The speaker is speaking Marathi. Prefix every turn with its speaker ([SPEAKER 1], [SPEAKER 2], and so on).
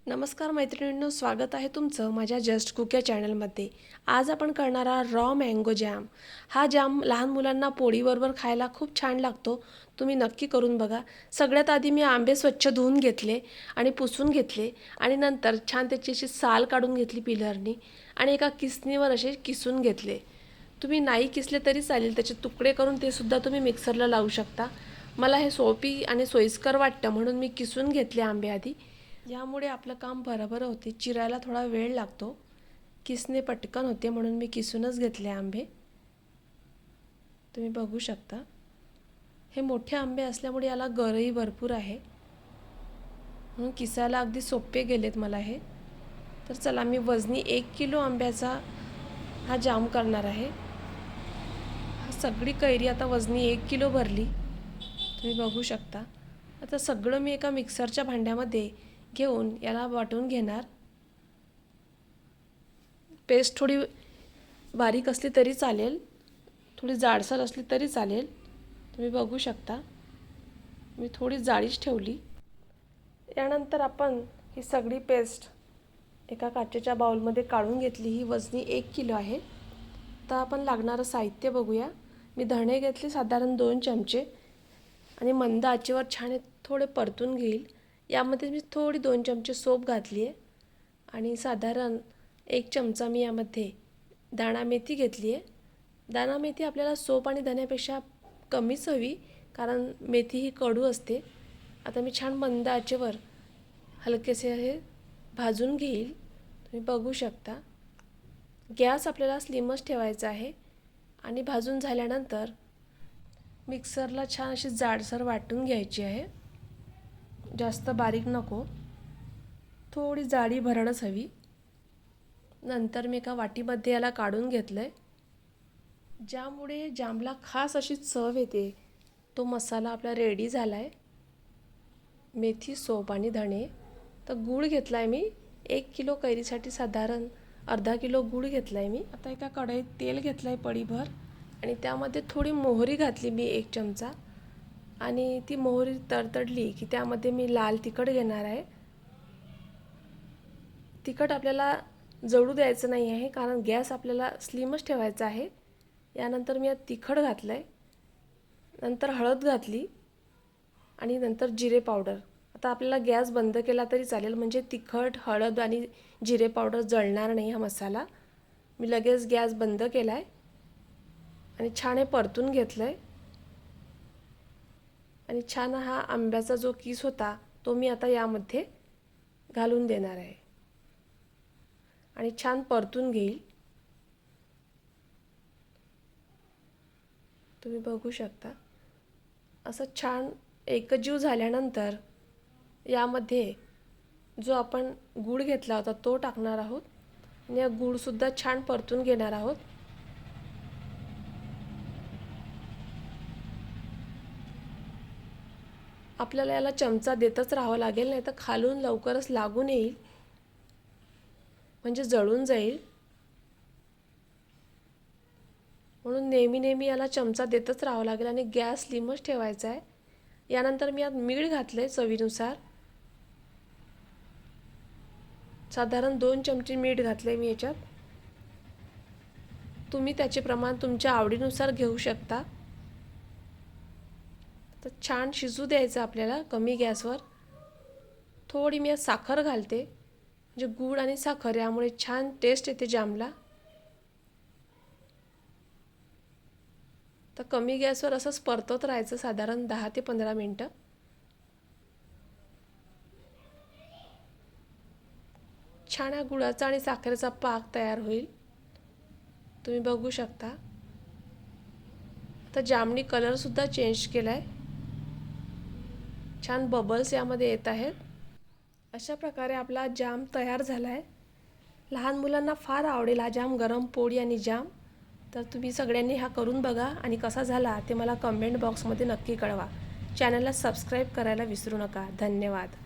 [SPEAKER 1] नमस्कार मैत्रिणींनो, स्वागत आहे तुमचं माझ्या जस्ट कुक या चॅनलमध्ये। आज आपण करणारा रॉ मँगो जॅम। हा जॅम लहान मुलांना पोळीबरोबर खायला खूप छान लागतो। तुम्ही नक्की करून बघा। सगळ्यात आधी मी आंबे स्वच्छ धुवून घेतले आणि पुसून घेतले आणि नंतर छान त्याची अशी साल काढून घेतली पिलरनी आणि एका किसणीवर असे किसून घेतले। तुम्ही नाही किसले तरी चालेल, त्याचे तुकडे करून ते सुद्धा तुम्ही मिक्सरला लावू शकता। मला हे सोपी आणि सोयीस्कर वाटतं म्हणून मी किसून घेतले आंबे आधी। यामुळे आपलं काम बरोबर होते, चिरायला थोडा वेळ लागतो, किसणे पटकन होते म्हणून मी किसूनच घेतले आंबे। तुम्ही बघू शकता हे मोठे आंबे असल्यामुळे याला गरही भरपूर आहे म्हणून किसायला अगदी सोपे गेलेत मला हे। तर चला, मी वजनी 1 किलो आंब्याचा हा जाम करणार आहे। सगळी कैरी आता वजनी 1 किलो भरली, तुम्ही बघू शकता। आता सगळं मी एका मिक्सरच्या भांड्यामध्ये घेऊन याला वाटून घेणार। पेस्ट थोडी बारीक असली तरी चालेल, थोडी जाडसर असली तरी चालेल। तुम्ही बघू शकता मी थोडी जाडीच ठेवली। यानंतर आपण ही सगळी पेस्ट एका काचेच्या बाउलमध्ये काढून घेतली। ही वजनी 1 किलो आहे। तर आपण लागणारं साहित्य बघूया। मी धणे घेतले साधारण 2 चमचे आणि मंद आचेवर छान थोडे परतून घेईल। यामध्ये मी थोडी 2 चमचे सोप घातली आहे आणि साधारण 1 चमचा मी यामध्ये दाणा मेथी घेतली आहे। दाणा मेथी आपल्याला सोप आणि धण्यापेक्षा कमीच हवी, कारण मेथी ही कडू असते। आता मी छान मंद आचेवर हलकेसे हे भाजून घेईल। तुम्ही बघू शकता गॅस आपल्याला स्लिमच ठेवायचा आहे आणि भाजून झाल्यानंतर मिक्सरला छान अशी जाडसर वाटून घ्यायची आहे। जास्त बारीक नको, थोडी जाडी भरडच हवी। नंतर मी एका वाटीमध्ये याला काढून घेतलंय। ज्यामुळे जामला खास अशी चव येते तो मसाला आपला रेडी झालाय। मेथी, सोप आणि धणे। तर गूळ घेतलाय मी 1 किलो कैरीसाठी साधारण अर्धा किलो गूळ घेतलाय मी। आता एका कढईत तेल घेतलंय पडीभर आणि त्यामध्ये थोडी मोहरी घातली मी 1 चमचा आणि ती मोहरी तडतडली की त्यामध्ये मी लाल तिखट घेणार आहे। तिखट आपल्याला जळू द्यायचं नाही आहे, कारण गॅस आपल्याला स्लिमच ठेवायचा आहे। यानंतर मी यात तिखट घातलंय, नंतर हळद घातली आणि नंतर जिरे पावडर। आता आपल्याला गॅस बंद केला तरी चालेल, म्हणजे तिखट, हळद आणि जिरे पावडर जळणार नाही हा मसाला। मी लगेच गॅस बंद केलाय आणि छान हे परतून घेतलंय आणि छान हा आंब्याचा जो किस होता तो मी आता यामध्ये घालून देणार आहे आणि छान परतून घेईल। तुम्ही बघू शकता असं छान एकजीव झाल्यानंतर यामध्ये जो आपण गूळ घेतला होता तो टाकणार आहोत आणि हा गूळ सुद्धा छान परतून घेणार आहोत। आपल्याला याला चमचा देतच राहावं लागेल, नाही तर खालून लवकरच लागून येईल, म्हणजे जळून जाईल। म्हणून नेहमी याला चमचा देतच राहावं लागेल आणि गॅस स्लिमच ठेवायचा आहे। यानंतर मी यात मीठ घातले चवीनुसार, साधारण 2 चमचे मीठ घातले मी याच्यात। तुम्ही त्याचे प्रमाण तुमच्या आवडीनुसार घेऊ शकता। तर छान शिजू द्यायचं आपल्याला कमी गॅसवर। थोडी मी साखर घालते, म्हणजे गूळ आणि साखर यामुळे छान टेस्ट येते जामला। तर कमी गॅसवर असंच परतवत राहायचं साधारण 10 ते 15 मिनिटं। छान हा गुळाचा आणि साखरेचा पाक तयार होईल, तुम्ही बघू शकता। तर जामनी कलर सुद्धा चेंज केलाय, छान बबल्स यामध्ये येत आहेत। अशा प्रकारे आपला जाम तयार झालाय। लहान मुलांना फार आवडेल हा जाम, गरम पोळी आणि जाम। तर तुम्ही सगळ्यांनी हा करून बघा आणि कसा झाला ते मला कमेंट बॉक्समध्ये नक्की कळवा। चॅनलला सबस्क्राईब करायला विसरू नका। धन्यवाद।